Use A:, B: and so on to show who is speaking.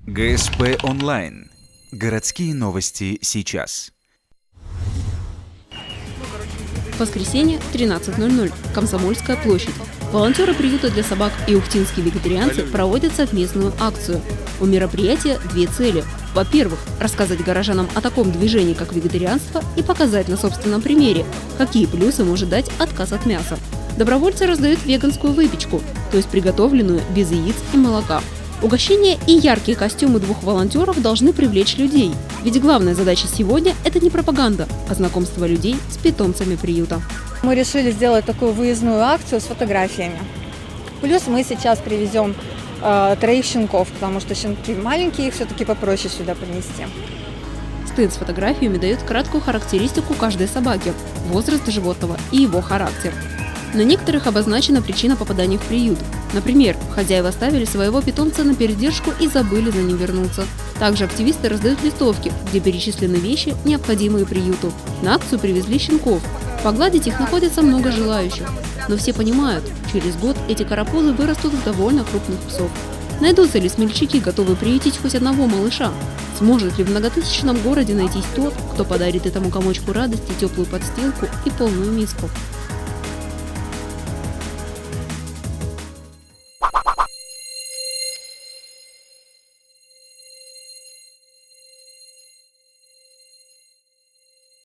A: ГСП онлайн. Городские новости сейчас.
B: Воскресенье, 13:00. Комсомольская площадь. Волонтеры приюта для собак и ухтинские вегетарианцы проводят совместную акцию. У мероприятия две цели. Во-первых, рассказать горожанам о таком движении, как вегетарианство, и показать на собственном примере, какие плюсы может дать отказ от мяса. Добровольцы раздают веганскую выпечку, то есть приготовленную без яиц и молока. Угощения и яркие костюмы двух волонтеров должны привлечь людей. Ведь главная задача сегодня – это не пропаганда, а знакомство людей с питомцами приюта.
C: Мы решили сделать такую выездную акцию с фотографиями. Плюс мы сейчас привезем 3 щенков, потому что щенки маленькие, их все-таки попроще сюда принести.
B: Стенд с фотографиями дает краткую характеристику каждой собаки, возраст животного и его характер. На некоторых обозначена причина попадания в приют. Например, хозяева оставили своего питомца на передержку и забыли за ним вернуться. Также активисты раздают листовки, где перечислены вещи, необходимые приюту. На акцию привезли щенков. Погладить их находится много желающих. Но все понимают, через год эти карапузы вырастут в довольно крупных псов. Найдутся ли смельчаки, готовые приютить хоть одного малыша? Сможет ли в многотысячном городе найтись тот, кто подарит этому комочку радости теплую подстилку и полную миску?